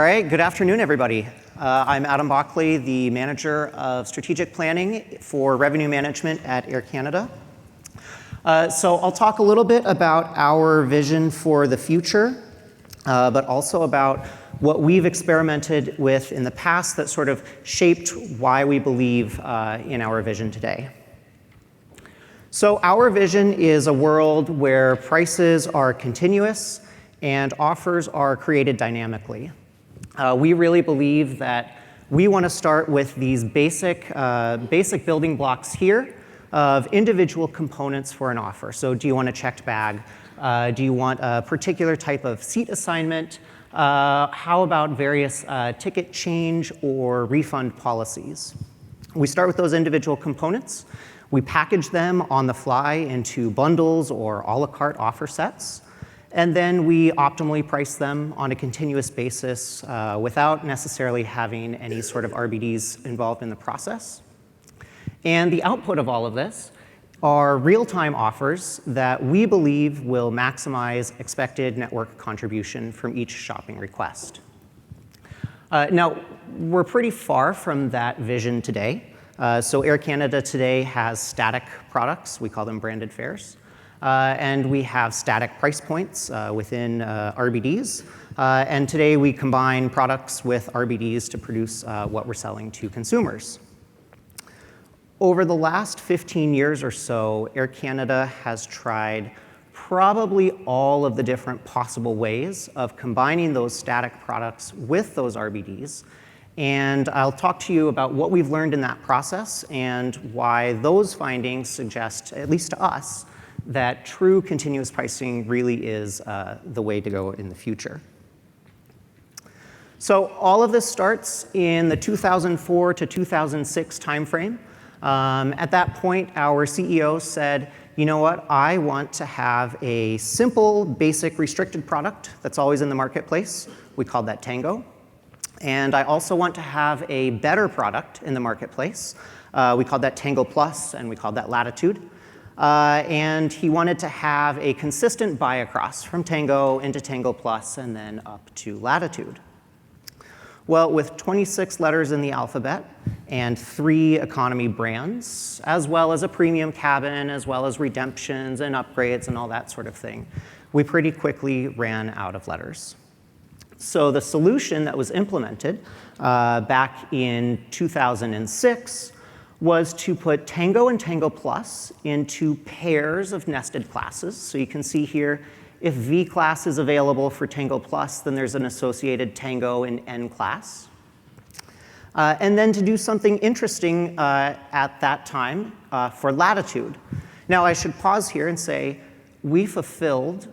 right, good afternoon, everybody. I'm Adam Bockelie, the Manager of Strategic Planning for Revenue Management at Air Canada. So I'll talk a little bit about our vision for the future, but also about what we've experimented with in the past that sort of shaped why we believe in our vision today. So our vision is a world where prices are continuous and offers are created dynamically. We really believe that we want to start with these basic building blocks here of individual components for an offer. So do you want a checked bag? Do you want a particular type of seat assignment? How about various ticket change or refund policies? We start with those individual components. We package them on the fly into bundles or a la carte offer sets. And then we optimally price them on a continuous basis without necessarily having any sort of RBDs involved in the process. And the output of all of this are real-time offers that we believe will maximize expected network contribution from each shopping request. Now, we're pretty far from that vision today. So Air Canada today has static products. We call them branded fares. And we have static price points within RBDs. And today we combine products with RBDs to produce what we're selling to consumers. Over the last 15 years or so, Air Canada has tried probably all of the different possible ways of combining those static products with those RBDs. And I'll talk to you about what we've learned in that process and why those findings suggest, at least to us, that true continuous pricing really is the way to go in the future. So all of this starts in the 2004 to 2006 timeframe. At that point, our CEO said, you know what, I want to have a simple, basic, restricted product that's always in the marketplace. We called that Tango. And I also want to have a better product in the marketplace. We called that Tango Plus, and we called that Latitude. And he wanted to have a consistent buy across from Tango into Tango Plus and then up to Latitude. Well, with 26 letters in the alphabet and 3 economy brands, as well as a premium cabin, as well as redemptions and upgrades and all that sort of thing, we pretty quickly ran out of letters. So the solution that was implemented back in 2006 was to put Tango and Tango Plus into pairs of nested classes. So you can see here, if V class is available for Tango Plus, then there's an associated Tango in N class. And then to do something interesting at that time for Latitude. Now I should pause here and say, we fulfilled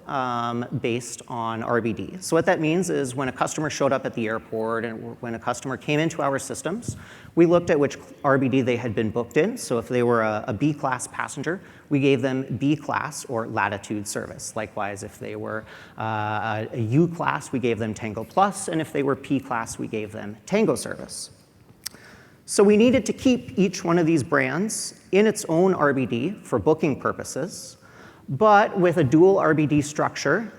based on RBD. So what that means is when a customer showed up at the airport and when a customer came into our systems, we looked at which RBD they had been booked in. So if they were a B-class passenger, we gave them B-class or Latitude service. Likewise, if they were a U-class, we gave them Tango Plus, and if they were P-class, we gave them Tango service. So we needed to keep each one of these brands in its own RBD for booking purposes. But with a Dual-RBD structure,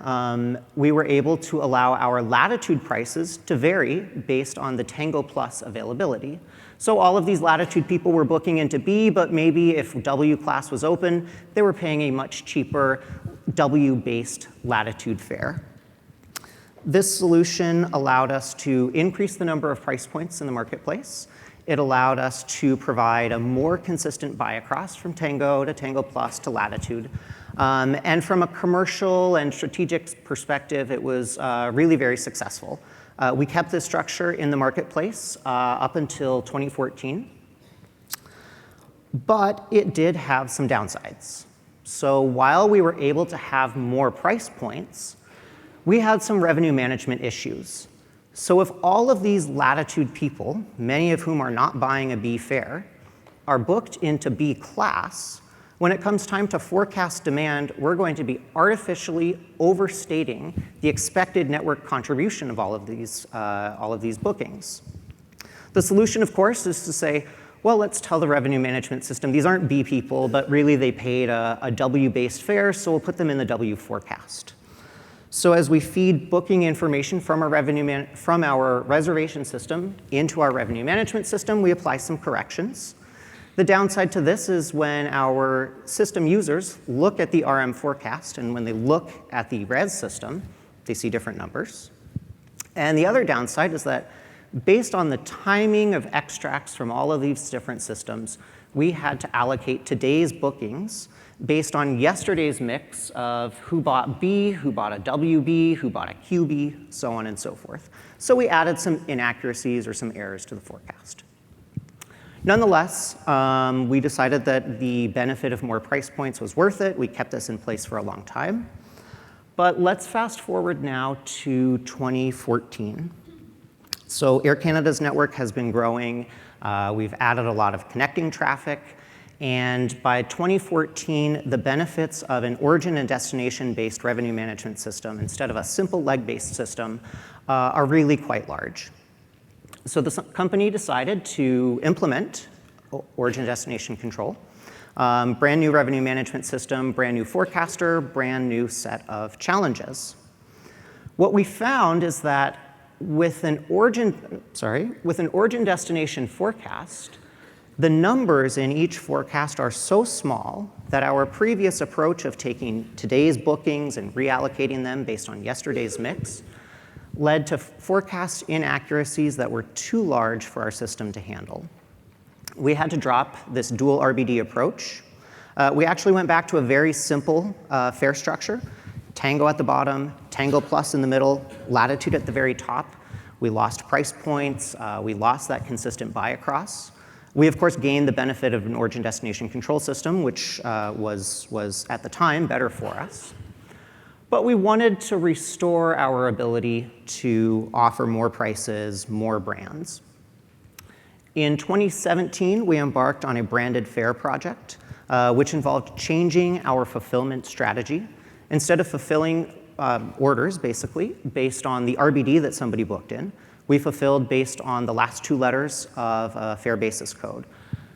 we were able to allow our Latitude prices to vary based on the Tango Plus availability. So all of these Latitude people were booking into B, but maybe if W class was open, they were paying a much cheaper W-based Latitude fare. This solution allowed us to increase the number of price points in the marketplace. It allowed us to provide a more consistent buy across from Tango to Tango Plus to Latitude. And from a commercial and strategic perspective, it was really very successful. We kept this structure in the marketplace up until 2014. But it did have some downsides. So while we were able to have more price points, we had some revenue management issues. So if all of these Latitude people, many of whom are not buying a B fare, are booked into B class, when it comes time to forecast demand, we're going to be artificially overstating the expected network contribution of all of these bookings. The solution, of course, is to say, well, let's tell the revenue management system, these aren't B people, but really they paid a W-based fare, so we'll put them in the W forecast. So as we feed booking information from our reservation system into our revenue management system, we apply some corrections. The downside to this is when our system users look at the RM forecast, and when they look at the res system, they see different numbers. And the other downside is that based on the timing of extracts from all of these different systems, we had to allocate today's bookings based on yesterday's mix of who bought B, who bought a WB, who bought a QB, so on and so forth. So we added some inaccuracies or some errors to the forecast. Nonetheless, we decided that the benefit of more price points was worth it. We kept this in place for a long time. But let's fast forward now to 2014. So Air Canada's network has been growing. We've added a lot of connecting traffic. And by 2014, the benefits of an origin and destination-based revenue management system instead of a simple leg-based system are really quite large. So the company decided to implement origin and destination control, brand new revenue management system, brand new forecaster, brand new set of challenges. What we found is that with an origin destination forecast, the numbers in each forecast are so small that our previous approach of taking today's bookings and reallocating them based on yesterday's mix led to forecast inaccuracies that were too large for our system to handle. We had to drop this Dual-RBD approach. We actually went back to a very simple fare structure, Tango at the bottom, Tango Plus in the middle, Latitude at the very top. We lost price points. We lost that consistent buy across. We, of course, gained the benefit of an origin destination control system, which was at the time better for us. But we wanted to restore our ability to offer more prices, more brands. In 2017, we embarked on a branded fare project, which involved changing our fulfillment strategy. Instead of fulfilling orders, basically, based on the RBD that somebody booked in, we fulfilled based on the last two letters of a fare basis code.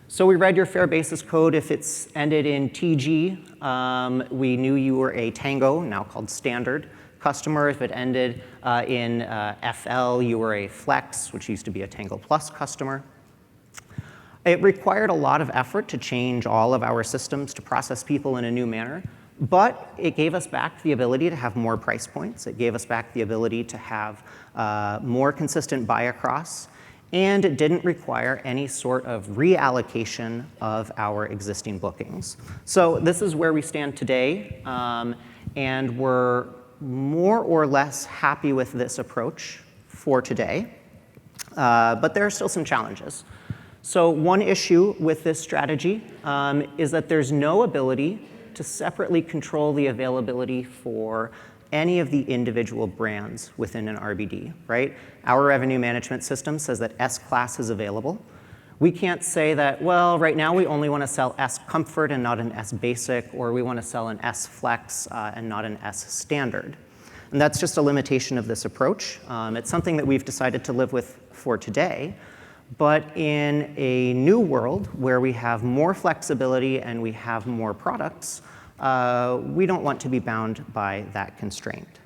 So we read your fare basis code. If it's ended in TG, we knew you were a Tango, now called Standard, customer. If it ended in FL, you were a Flex, which used to be a Tango Plus customer. It required a lot of effort to change all of our systems to process people in a new manner, but it gave us back the ability to have more price points. It gave us back the ability to have more consistent buy across, and it didn't require any sort of reallocation of our existing bookings. So this is where we stand today, and we're more or less happy with this approach for today, but there are still some challenges. So one issue with this strategy is that there's no ability to separately control the availability for any of the individual brands within an RBD, right? Our revenue management system says that S-Class is available. We can't say that, well, right now we only want to sell S-Comfort and not an S-Basic, or we want to sell an S-Flex and not an S-Standard. And that's just a limitation of this approach. It's something that we've decided to live with for today. But in a new world where we have more flexibility and we have more products, we don't want to be bound by that constraint.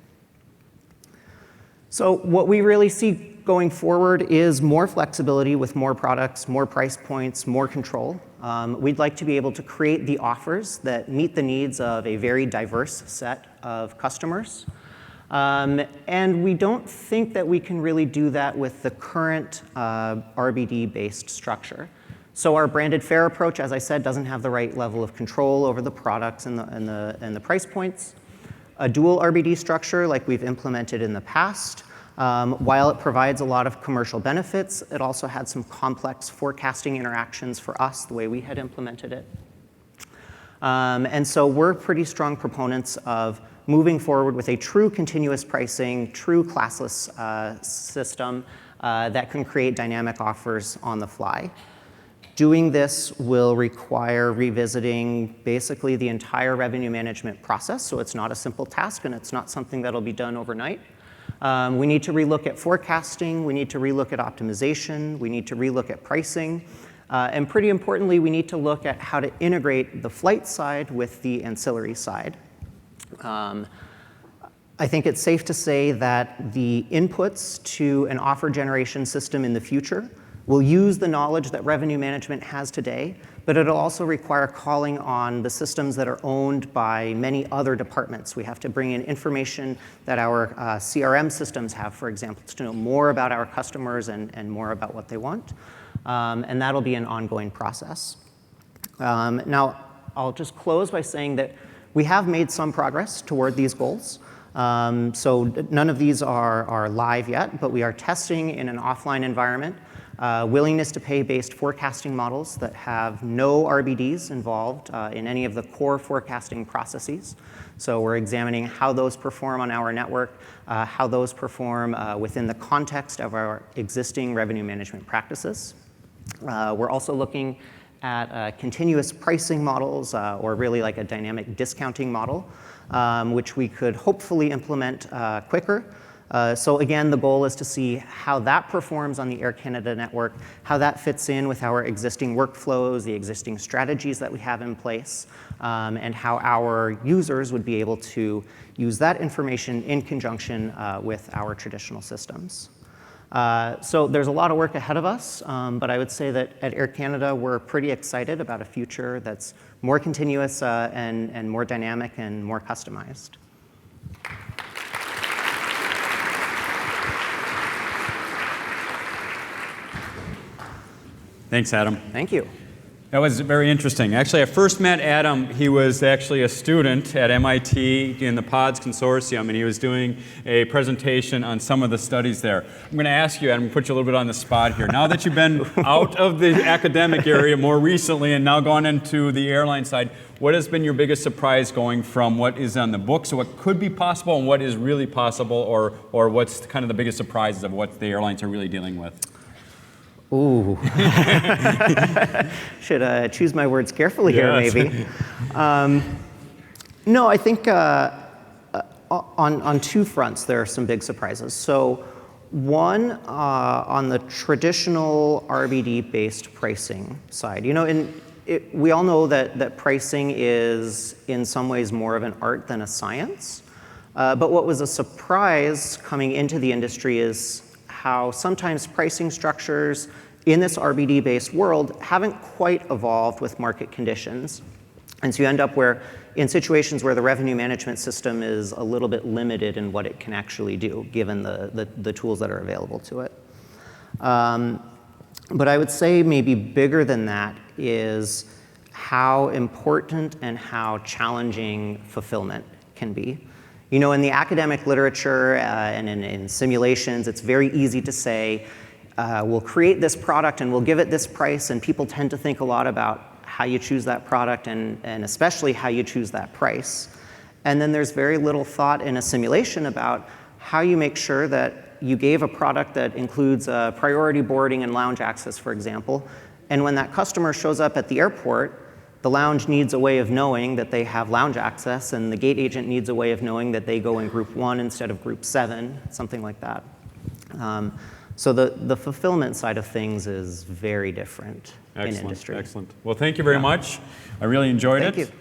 So what we really see going forward is more flexibility with more products, more price points, more control. We'd like to be able to create the offers that meet the needs of a very diverse set of customers. And we don't think that we can really do that with the current RBD-based structure. So our branded fare approach, as I said, doesn't have the right level of control over the products and the price points. A dual RBD structure, like we've implemented in the past, while it provides a lot of commercial benefits, it also had some complex forecasting interactions for us, the way we had implemented it. And so we're pretty strong proponents of moving forward with a true continuous pricing, true classless system that can create dynamic offers on the fly. Doing this will require revisiting basically the entire revenue management process, so it's not a simple task and it's not something that'll be done overnight. We need to relook at forecasting, we need to relook at optimization, we need to relook at pricing, and pretty importantly, we need to look at how to integrate the flight side with the ancillary side. I think it's safe to say that the inputs to an offer generation system in the future will use the knowledge that revenue management has today, but it'll also require calling on the systems that are owned by many other departments. We have to bring in information that our CRM systems have, for example, to know more about our customers and more about what they want. And that'll be an ongoing process. Now, I'll just close by saying that we have made some progress toward these goals. So none of these are live yet, but we are testing in an offline environment willingness to pay based forecasting models that have no RBDs involved in any of the core forecasting processes. So we're examining how those perform on our network, how those perform within the context of our existing revenue management practices. We're also looking at continuous pricing models, or really like a dynamic discounting model, which we could hopefully implement quicker. So again, the goal is to see how that performs on the Air Canada network, how that fits in with our existing workflows, the existing strategies that we have in place, and how our users would be able to use that information in conjunction with our traditional systems. So there's a lot of work ahead of us, but I would say that at Air Canada, we're pretty excited about a future that's more continuous and more dynamic and more customized. Thanks, Adam. Thank you. That was very interesting. Actually, I first met Adam. He was actually a student at MIT in the PODS Consortium, and he was doing a presentation on some of the studies there. I'm going to ask you, Adam, put you a little bit on the spot here. Now that you've been out of the academic area more recently and now gone into the airline side, what has been your biggest surprise going from what is on the books, or what could be possible, and what is really possible, or what's kind of the biggest surprises of what the airlines are really dealing with? Ooh. Should choose my words carefully here, maybe. No, I think on two fronts there are some big surprises. So one, on the traditional RBD-based pricing side. You know, we all know that pricing is in some ways more of an art than a science. But what was a surprise coming into the industry is how sometimes pricing structures in this RBD-based world haven't quite evolved with market conditions. And so you end up in situations where the revenue management system is a little bit limited in what it can actually do, given the tools that are available to it. But I would say maybe bigger than that is how important and how challenging fulfillment can be. You know, in the academic literature and in simulations, it's very easy to say, we'll create this product and we'll give it this price, and people tend to think a lot about how you choose that product and especially how you choose that price. And then there's very little thought in a simulation about how you make sure that you gave a product that includes priority boarding and lounge access, for example, and when that customer shows up at the airport, the lounge needs a way of knowing that they have lounge access, and the gate agent needs a way of knowing that they go in group 1 instead of group 7, something like that. So the fulfillment side of things is very different in industry. Excellent. Well, thank you very much. I really enjoed it. Thank you.